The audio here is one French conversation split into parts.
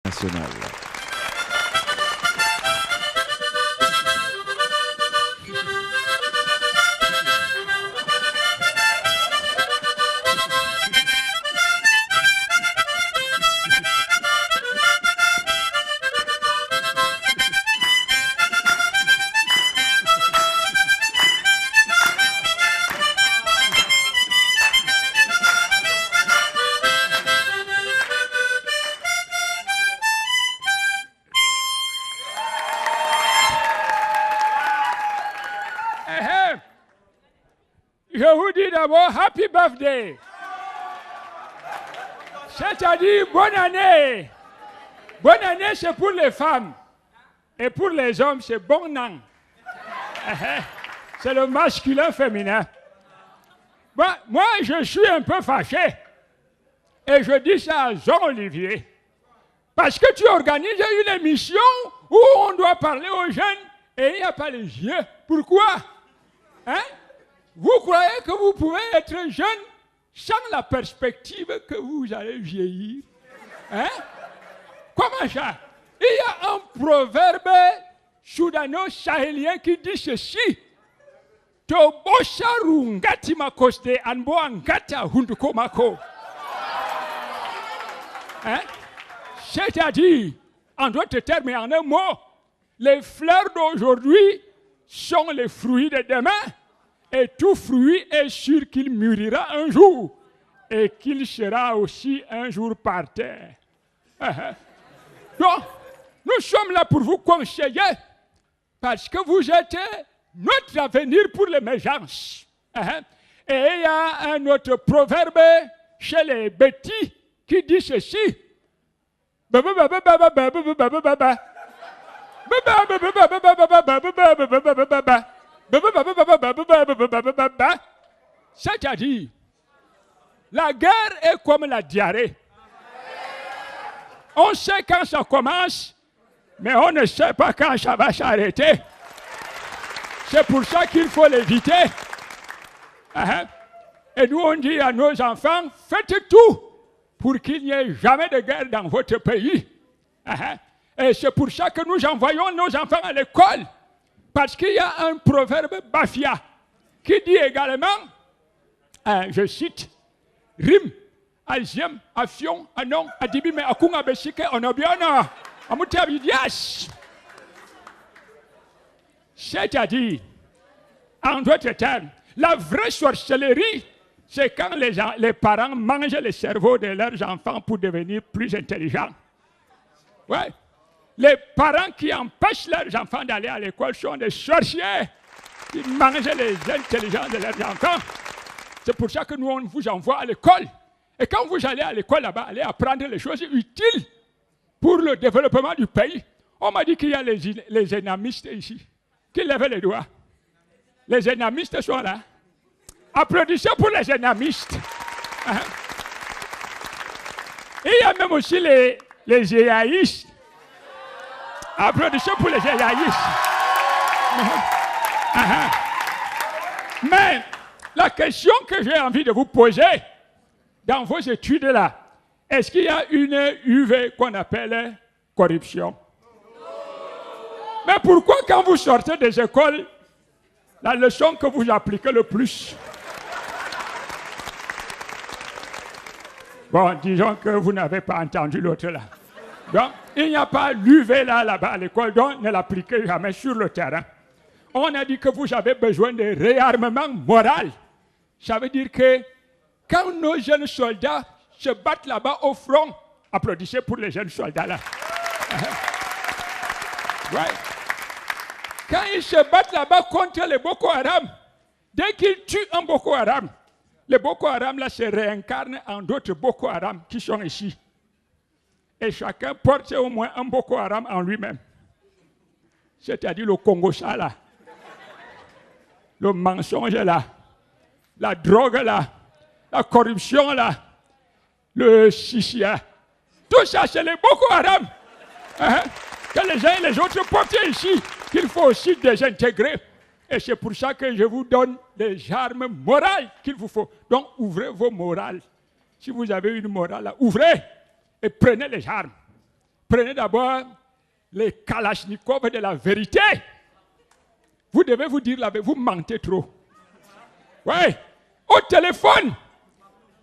nationale. Je vous dis d'abord Happy Birthday. C'est-à-dire bonne année. Bonne année, c'est pour les femmes. Et pour les hommes, c'est bon an. C'est le masculin féminin. Bon, moi, je suis un peu fâché. Et je dis ça à Jean-Olivier. Parce que tu organises une émission où on doit parler aux jeunes et il n'y a pas les yeux. Pourquoi? Hein? Vous croyez que vous pouvez être jeune sans la perspective que vous allez vieillir? Hein? Comment ça? Il y a un proverbe soudano-sahélien qui dit ceci. Tobosharu ngati makoste anbo angata hundukomako. Hein? C'est-à-dire, en d'autres termes et en un mot, les fleurs d'aujourd'hui sont les fruits de demain. Et tout fruit est sûr qu'il mûrira un jour et qu'il sera aussi un jour par terre. Donc, nous sommes là pour vous conseiller parce que vous êtes notre avenir pour l'émergence. Et il y a un autre proverbe chez les bêtis qui dit ceci. C'est-à-dire, la guerre est comme la diarrhée. On sait quand ça commence, mais on ne sait pas quand ça va s'arrêter. C'est pour ça qu'il faut l'éviter. Et nous, on dit à nos enfants, faites tout pour qu'il n'y ait jamais de guerre dans votre pays. Et c'est pour ça que nous envoyons nos enfants à l'école. Parce qu'il y a un proverbe bafia qui dit également, je cite, Rim, Alziem, Afion, Anon, Adibime, Akunga Besike, Onobiona, Amutabidias. C'est-à-dire, en d'autres termes, la vraie sorcellerie, c'est quand les parents mangent le cerveau de leurs enfants pour devenir plus intelligents. Ouais. Les parents qui empêchent leurs enfants d'aller à l'école sont des sorciers qui mangent les intelligences de leurs enfants. C'est pour ça que nous, on vous envoie à l'école. Et quand vous allez à l'école là-bas, allez apprendre les choses utiles pour le développement du pays. On m'a dit qu'il y a les énamistes ici. Qui lèvent les doigts? Les énamistes sont là. Applaudissez pour les énamistes. Et il y a même aussi les éaïstes. Applaudissez pour les éaïstes. Mais la question que j'ai envie de vous poser dans vos études là, est-ce qu'il y a une UV qu'on appelle corruption? Mais pourquoi quand vous sortez des écoles, la leçon que vous appliquez le plus? Bon, disons que vous n'avez pas entendu l'autre là. Donc, il n'y a pas l'UV là-bas à l'école, donc ne l'appliquez jamais sur le terrain. On a dit que vous avez besoin de réarmement moral. Ça veut dire que quand nos jeunes soldats se battent là-bas au front, applaudissez pour les jeunes soldats là. Ouais. Quand ils se battent là-bas contre les Boko Haram, dès qu'ils tuent un Boko Haram, les Boko Haram là se réincarnent en d'autres Boko Haram qui sont ici. Et chacun porte au moins un Boko Haram en lui-même. C'est-à-dire le Congo-ça là, le mensonge là, la drogue là, la corruption là, le chichia. Tout ça, c'est les Boko Haram. Que les uns et les autres portent ici, qu'il faut aussi désintégrer. Et c'est pour ça que je vous donne des armes morales qu'il vous faut. Donc, ouvrez vos morales. Si vous avez une morale, là, ouvrez et prenez les armes. prenez d'abord les kalachnikovs de la vérité. Vous devez vous dire la vérité, vous mentez trop. Oui, au téléphone.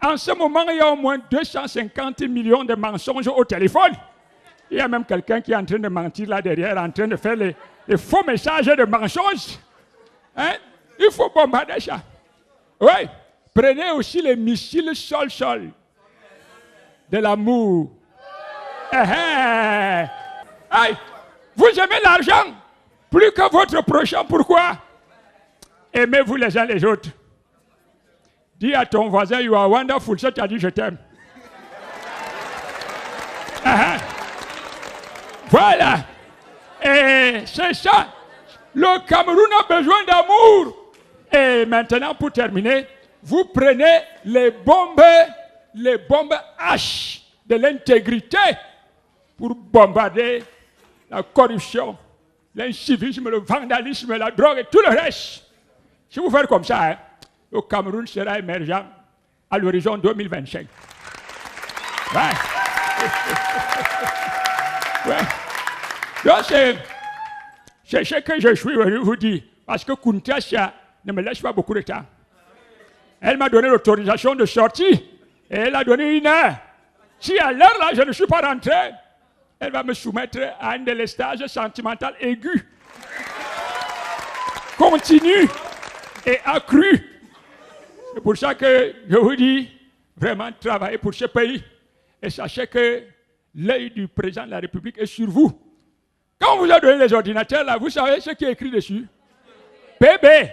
En ce moment, il y a au moins 250 millions de mensonges au téléphone. Il y a même quelqu'un qui est en train de mentir là derrière, en train de faire les faux messages de mensonges. Hein? Il faut bombarder ça. Oui, prenez aussi les missiles sol-sol de l'amour. Hey, vous aimez l'argent plus que votre prochain. Pourquoi? Aimez-vous les uns les autres. Dis à ton voisin, you are wonderful, ça t'a dit je t'aime. Voilà. Et c'est ça. Le Cameroun a besoin d'amour. Et maintenant, pour terminer, vous prenez les bombes H de l'intégrité pour bombarder la corruption, l'incivisme, le vandalisme, la drogue et tout le reste. Si vous faites comme ça, hein, le Cameroun sera émergent à l'horizon 2025. Ouais. Ouais. Donc c'est ce que je suis venu vous dire. Parce que Kuntasha ne me laisse pas beaucoup de temps. Elle m'a donné l'autorisation de sortir. Et elle a donné 1 heure. Si à l'heure là, je ne suis pas rentré, elle va me soumettre à un délestage sentimental aigu, continu et accru. C'est pour ça que je vous dis, vraiment travaillez pour ce pays. Et sachez que l'œil du président de la République est sur vous. Quand on vous a donné les ordinateurs, là, vous savez ce qui est écrit dessus? PB.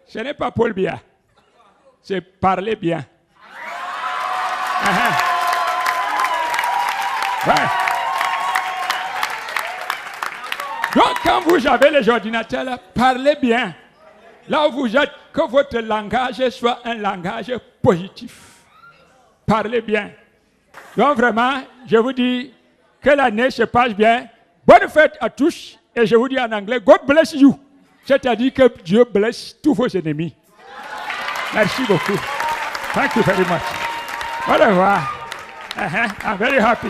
Ce n'est pas Paul Biya. C'est parler bien. Ouais. Donc, quand vous avez les ordinateurs, là, parlez bien. Là où vous êtes, que votre langage soit un langage positif. Parlez bien. Donc, vraiment, je vous dis que l'année se passe bien. Bonne fête à tous. Et je vous dis en anglais, God bless you. C'est-à-dire que Dieu blesse tous vos ennemis. Merci beaucoup. Thank you very much. Au revoir. I'm very happy.